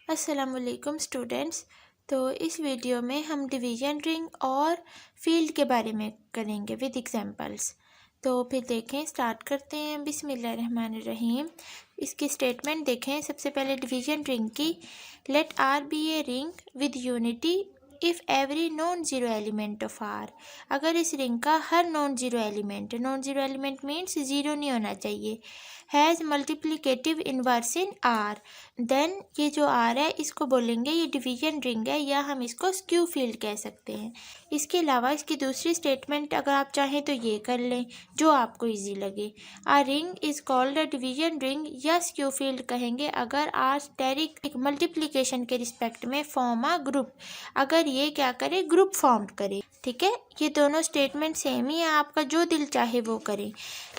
अस्सलामुअलैकुम स्टूडेंट्स। तो इस वीडियो में हम डिवीज़न रिंग और फील्ड के बारे में करेंगे विद एग्जांपल्स। तो फिर देखें, स्टार्ट करते हैं। बिस्मिल्लाहिर्रहमानिर्रहीम। इसकी स्टेटमेंट देखें। सबसे पहले डिवीज़न रिंग की, let R be a ring with unity if every non zero element of R. अगर इस रिंग का हर non zero element means zero नहीं होना चाहिए, has multiplicative inverse in R, then ये जो आर है इसको बोलेंगे ये डिवीजन रिंग है, या हम इसको स्क्यू फील्ड कह सकते हैं। इसके अलावा इसकी दूसरी स्टेटमेंट अगर आप चाहें तो ये कर लें, जो आपको इजी लगे। A ring is called a division ring या स्क्यू फील्ड कहेंगे अगर आर स्टेरिक मल्टीप्लिकेशन के रिस्पेक्ट में फॉर्म आ ग्रुप, अगर ये क्या करे, ग्रुप फॉर्म करे। ठीक है, ये दोनों स्टेटमेंट सेम ही है, आपका जो दिल चाहे वो करें।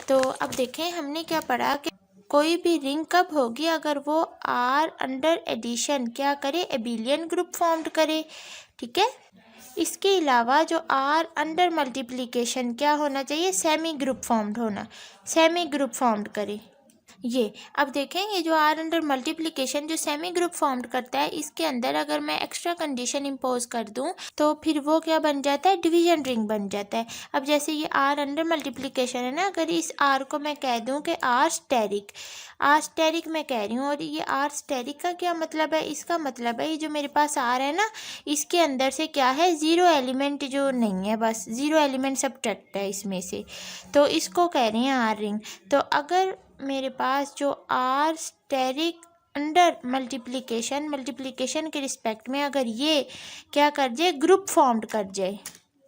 तो अब देखें हमने क्या पढ़ा कि कोई भी रिंग कब होगी, अगर वो आर अंडर एडिशन क्या करे, एबिलियन ग्रुप फॉर्म्ड करे। ठीक है, इसके अलावा जो आर अंडर मल्टीप्लिकेशन क्या होना चाहिए, सेमी ग्रुप फॉर्म्ड करे। ये अब देखें, ये जो आर अंडर मल्टीप्लिकेशन जो सेमी ग्रुप फॉर्म्ड करता है, इसके अंदर अगर मैं एक्स्ट्रा कंडीशन इम्पोज कर दूं तो फिर वो क्या बन जाता है, डिवीजन रिंग बन जाता है। अब जैसे ये आर अंडर मल्टीप्लिकेशन है ना, अगर इस आर को मैं कह दूं कि आर स्टेरिक मैं कह रही हूँ, और ये आर स्टेरिक का क्या मतलब है, इसका मतलब है ये जो मेरे पास आर है ना, इसके अंदर से क्या है, ज़ीरो एलिमेंट जो नहीं है, बस ज़ीरो एलिमेंट सब्ट्रैक्ट है इसमें से, तो इसको कह रहे हैं आर रिंग। तो अगर मेरे पास जो आर स्टेरिक अंडर मल्टीप्लिकेशन के रिस्पेक्ट में अगर ये क्या कर जाए, ग्रुप फॉर्म्ड कर जाए,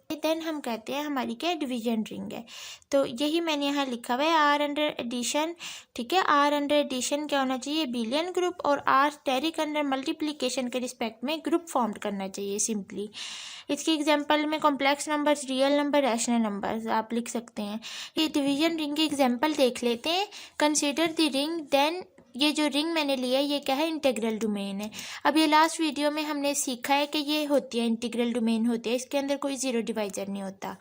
देन हम कहते हैं हमारी क्या डिवीजन रिंग है। तो यही मैंने यहाँ लिखा हुआ है, आर अंडर एडिशन। ठीक है, आर अंडर एडिशन क्या होना चाहिए, बिलियन ग्रुप, और आर स्टेरिक अंडर मल्टीप्लिकेशन के रिस्पेक्ट में ग्रुप फॉर्म्ड करना चाहिए सिंपली। इसके एग्जांपल में complex numbers, real number, rational numbers आप लिख सकते हैं। ये डिवीजन रिंग के एग्जांपल देख लेते हैं। कंसीडर द रिंग, देन ये जो रिंग मैंने लिया है ये क्या है, इंटीग्रल डोमेन है। अब ये लास्ट वीडियो में हमने सीखा है कि ये होती है इंटीग्रल डोमेन होती है, इसके अंदर कोई ज़ीरो डिवाइजर नहीं होता।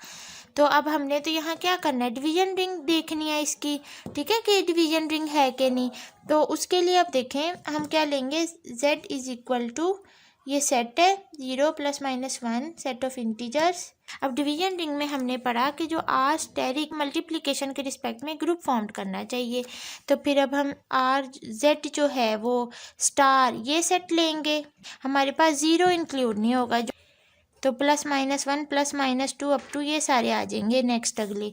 तो अब हमने तो यहाँ क्या करना है, डिवीजन रिंग देखनी है इसकी। ठीक है, कि डिवीजन रिंग है कि नहीं। तो उसके लिए अब देखें हम क्या लेंगे, z इज इक्वल टू, ये सेट है 0 + -1 सेट ऑफ इंटीजर्स। अब डिवीजन रिंग में हमने पढ़ा कि जो आर स्टेरिक मल्टीप्लिकेशन के रिस्पेक्ट में ग्रुप फॉर्म्ड करना चाहिए। तो फिर अब हम आर जेड जो है वो स्टार ये सेट लेंगे, हमारे पास ज़ीरो इंक्लूड नहीं होगा, तो +-1 +-2 अप टू ये सारे आ जाएंगे नेक्स्ट अगले।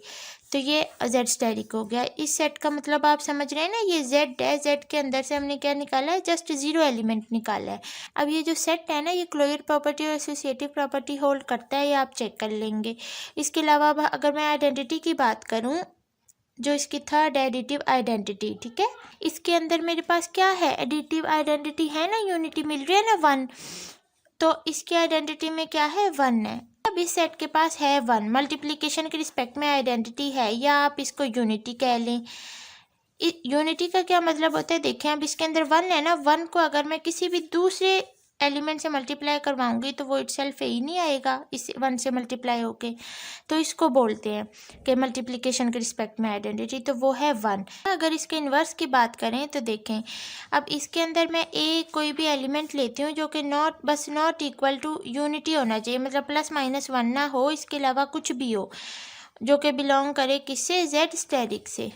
तो ये जेड स्टेरिक हो गया। इस सेट का मतलब आप समझ रहे हैं ना, ये जेड है, जेड के अंदर से हमने क्या निकाला है, जस्ट ज़ीरो एलिमेंट निकाला है। अब ये जो सेट है ना, ये क्लोजर प्रॉपर्टी और एसोसिएटिव प्रॉपर्टी होल्ड करता है, ये आप चेक कर लेंगे। इसके अलावा अगर मैं आइडेंटिटी की बात करूँ, जो इसकी थर्ड एडिटिव आइडेंटिटी, ठीक है, इसके अंदर मेरे पास क्या है, एडिटिव आइडेंटिटी है ना, यूनिटी मिल रही है ना 1, तो इसकी आइडेंटिटी में क्या है, 1 है। अब इस सेट के पास है 1, मल्टीप्लिकेशन के रिस्पेक्ट में आइडेंटिटी है, या आप इसको यूनिटी कह लें। यूनिटी का क्या मतलब होता है, देखें अब इसके अंदर 1 है ना, 1 को अगर मैं किसी भी दूसरे एलिमेंट से मल्टीप्लाई करवाऊंगी तो वो इटसेल्फ ही नहीं आएगा इस 1 से मल्टीप्लाई होके, तो इसको बोलते हैं कि मल्टीप्लिकेशन के रिस्पेक्ट में आइडेंटिटी, तो वो है 1। अगर इसके इन्वर्स की बात करें तो देखें, अब इसके अंदर मैं कोई भी एलिमेंट लेती हूँ जो कि नॉट इक्वल टू यूनिटी होना चाहिए, मतलब +-1 ना हो, इसके अलावा कुछ भी हो जो कि बिलोंग करे किससे, जेड स्टेरिक से।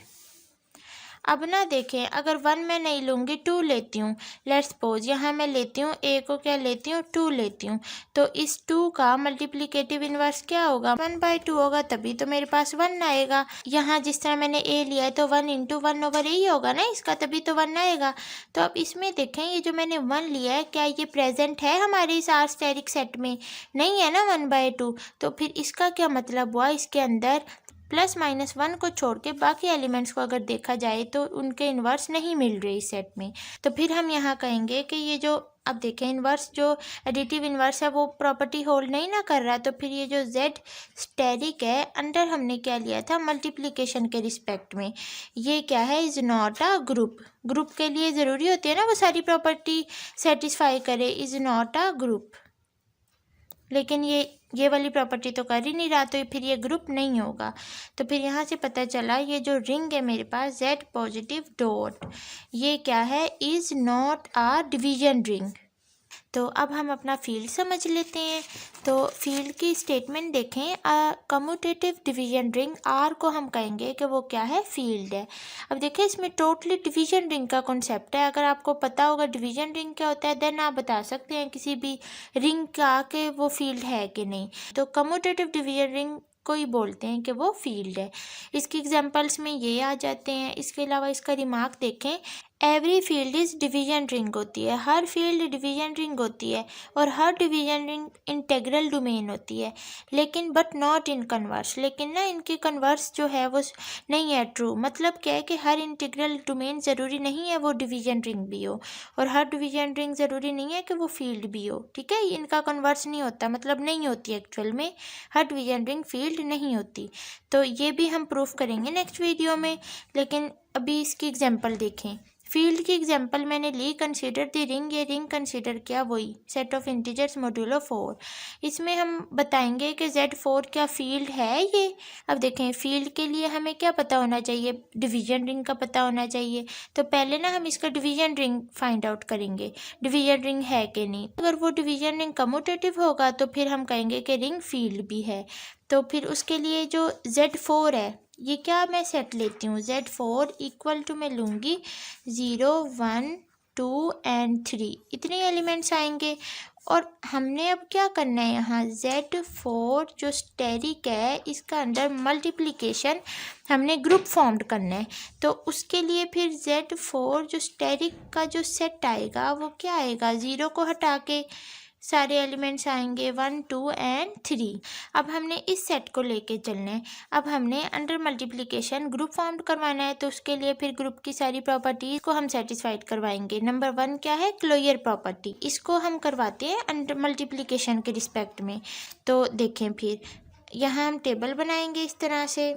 अब ना देखें, अगर 1 मैं नहीं लूँगी, 2 लेती हूँ, लेट्स सपोज यहाँ मैं लेती हूँ ए को, क्या लेती हूँ, 2 लेती हूँ, तो इस 2 का मल्टीप्लिकेटिव इन्वर्स क्या होगा, 1/2 होगा, तभी तो मेरे पास 1 आएगा। यहाँ जिस तरह मैंने ए लिया है तो 1 × 1/a ही होगा ना इसका, तभी तो 1 आएगा। तो अब इसमें देखें, ये जो मैंने 1 लिया है, क्या ये प्रेजेंट है हमारे इस आर स्टेरिक सेट में, नहीं है ना 1/2, तो फिर इसका क्या मतलब हुआ, इसके अंदर +-1 को छोड़ के बाकी एलिमेंट्स को अगर देखा जाए तो उनके इन्वर्स नहीं मिल रहे इस सेट में। तो फिर हम यहाँ कहेंगे कि ये जो, अब देखें, इन्वर्स जो एडिटिव इन्वर्स है वो प्रॉपर्टी होल्ड नहीं ना कर रहा, तो फिर ये जो जेड स्टेरिक है, अंडर हमने क्या लिया था, मल्टीप्लिकेशन के रिस्पेक्ट में, ये क्या है, is not a group. Group के लिए ज़रूरी होती है ना वो सारी प्रॉपर्टी सेटिस्फाई करे, इज़ नॉट अ ग्रुप, लेकिन ये वाली प्रॉपर्टी तो कर ही नहीं रहा, तो फिर ये ग्रुप नहीं होगा। तो फिर यहाँ से पता चला ये जो रिंग है मेरे पास, जेड पॉजिटिव डॉट, ये क्या है, is not a division ring. तो अब हम अपना फील्ड समझ लेते हैं। तो फील्ड की स्टेटमेंट देखें, कम्यूटेटिव डिवीजन रिंग आर को हम कहेंगे कि वो क्या है, फील्ड है। अब देखें इसमें टोटली डिवीजन रिंग का कॉन्सेप्ट है। अगर आपको पता होगा डिवीजन रिंग क्या होता है देन आप बता सकते हैं किसी भी रिंग का कि वो फील्ड है कि नहीं। तो कम्यूटेटिव डिवीजन रिंग को ही बोलते हैं कि वो फील्ड है। इसकी एग्जांपल्स में ये आ जाते हैं। इसके अलावा इसका रिमार्क देखें, every field is division ring होती है, हर फील्ड डिवीजन रिंग होती है और हर डिवीजन रिंग इंटेग्रल डोमेन होती है, लेकिन बट नॉट इन कन्वर्स, लेकिन ना इनकी कन्वर्स जो है वो नहीं है ट्रू। मतलब क्या है कि हर इंटीग्रल डोमेन ज़रूरी नहीं है वो डिवीजन रिंग भी हो और हर डिवीजन रिंग ज़रूरी नहीं है कि वो फील्ड भी हो। ठीक है, इनका कन्वर्स नहीं होता, मतलब नहीं होती एक्चुअल में हर डिवीजन रिंग फील्ड नहीं होती। तो ये भी हम प्रूफ करेंगे नेक्स्ट वीडियो में, लेकिन अभी इसकी एग्जाम्पल देखें। फील्ड की एग्जांपल मैंने ली, कंसीडर द रिंग, ये रिंग कंसीडर किया वही सेट ऑफ इंटीजर्स मॉड्यूलो 4। इसमें हम बताएंगे कि Z4 क्या फील्ड है ये। अब देखें फील्ड के लिए हमें क्या पता होना चाहिए, डिवीजन रिंग का पता होना चाहिए। तो पहले ना हम इसका डिवीजन रिंग फाइंड आउट करेंगे, डिवीजन रिंग है कि नहीं। अगर वो डिवीजन रिंग कम्यूटेटिव होगा तो फिर हम कहेंगे कि रिंग फील्ड भी है। तो फिर उसके लिए जो Z4 है, ये क्या मैं सेट लेती हूँ, Z4 इक्वल टू मैं लूँगी 0 1 2 एंड 3, इतने एलिमेंट्स आएंगे। और हमने अब क्या करना है, यहाँ Z4 जो स्टेरिक है इसका अंदर मल्टीप्लिकेशन हमने ग्रुप फॉर्म्ड करना है। तो उसके लिए फिर Z4 जो स्टेरिक का जो सेट आएगा वो क्या आएगा, 0 को हटा के सारे एलिमेंट्स आएंगे 1 2 एंड 3। अब हमने इस सेट को लेके चलना है। अब हमने अंडर मल्टीप्लिकेशन ग्रुप फॉर्म्ड करवाना है, तो उसके लिए फिर ग्रुप की सारी प्रॉपर्टीज को हम सेटिस्फाइड करवाएंगे। नंबर 1 क्या है, क्लोजर प्रॉपर्टी, इसको हम करवाते हैं अंडर मल्टीप्लिकेशन के रिस्पेक्ट में। तो देखें फिर यहाँ हम टेबल बनाएंगे इस तरह से।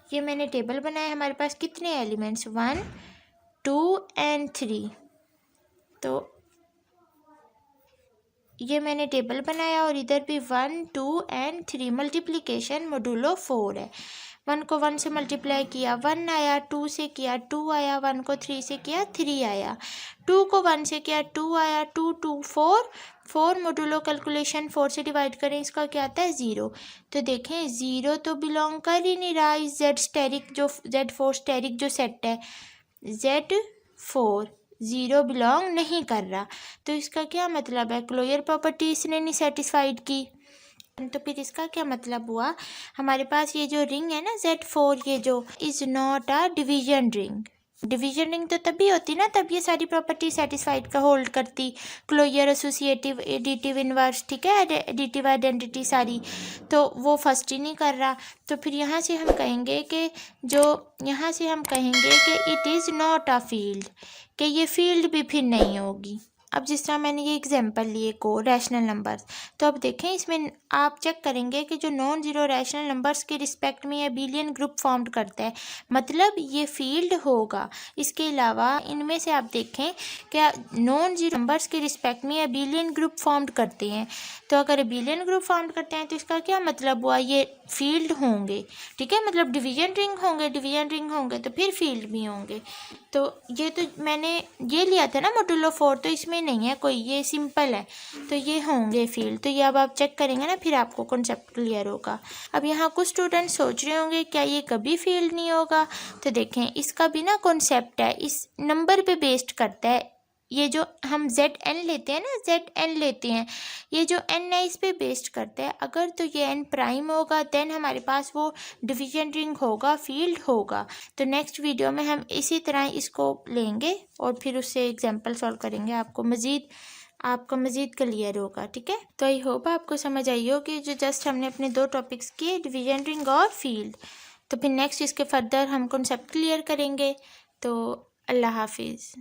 ये मैंने टेबल बनाया, हमारे पास कितने एलिमेंट्स 1 2 एंड 3। तो ये मैंने टेबल बनाया और इधर भी 1 2 एंड 3 मल्टीप्लिकेशन मॉड्यूलो 4 है। 1 को 1 से मल्टीप्लाई किया 1 आया, 2 से किया 2 आया, 1 को 3 से किया 3 आया, 2 को 1 से किया 2 आया, 2 2 4 4 मॉड्यूलो कैलकुलेशन 4 से डिवाइड करें इसका क्या आता है 0। तो देखें 0 तो बिलोंग कर ही नहीं रहा इस Z4 स्टेरिक जो सेट है, Z4 0 बिलोंग नहीं कर रहा। तो इसका क्या मतलब है, क्लोजर प्रॉपर्टी इसने नहीं सेटिस्फाइड की। तो फिर इसका क्या मतलब हुआ, हमारे पास ये जो रिंग है ना Z4, ये जो is not a division ring. Division ring तो तभी होती ना तब ये सारी प्रॉपर्टी सेटिस्फाइड का होल्ड करती, क्लोजर, एसोसिएटिव, एडिटिव, इनवर्स, ठीक है, एडिटिव आइडेंटिटी सारी, तो वो फर्स्ट ही नहीं कर रहा। तो फिर यहाँ से हम कहेंगे कि it is not a field, कि ये फील्ड भी फिर नहीं होगी। अब जिस तरह मैंने ये एग्जांपल लिए को रैशनल नंबर्स, तो अब देखें इसमें आप चेक करेंगे कि जो नॉन ज़ीरो रैशनल नंबर्स के रिस्पेक्ट में ये बिलियन ग्रुप फॉर्म्ड करता है, मतलब ये फील्ड होगा। इसके अलावा इनमें से आप देखें क्या नॉन ज़ीरो नंबर्स के रिस्पेक्ट में ये बिलियन ग्रुप फॉर्म्ड करते हैं। तो अगर बिलियन ग्रुप फॉर्म्ड करते हैं तो इसका क्या मतलब हुआ, ये फील्ड होंगे। ठीक है, मतलब डिवीजन रिंग होंगे तो फिर फील्ड भी होंगे। तो ये तो मैंने ये लिया था ना मॉड्यूलो 4, तो इसमें नहीं है कोई, ये सिंपल है, तो ये होंगे फील्ड। तो ये अब आप चेक करेंगे ना फिर आपको कॉन्सेप्ट क्लियर होगा। अब यहाँ कुछ स्टूडेंट सोच रहे होंगे क्या ये कभी फील्ड नहीं होगा, तो देखें इसका भी ना कॉन्सेप्ट है, इस नंबर पे बेस्ड करता है। ये जो हम ZN लेते हैं ना, ये जो N है इस पे बेस्ड करता है। अगर तो ये N प्राइम होगा देन हमारे पास वो डिवीजन रिंग होगा, फील्ड होगा। तो नेक्स्ट वीडियो में हम इसी तरह इसको लेंगे और फिर उससे एग्जांपल सॉल्व करेंगे, आपका मज़ीद क्लियर होगा। ठीक है, तो आई होप आपको समझ आई हो कि जो जस्ट हमने अपने 2 टॉपिक्स किए, डिवीजन रिंग और फील्ड। तो फिर नेक्स्ट इसके फर्दर हम कॉन्सेप्ट क्लियर करेंगे। तो अल्लाह हाफिज़।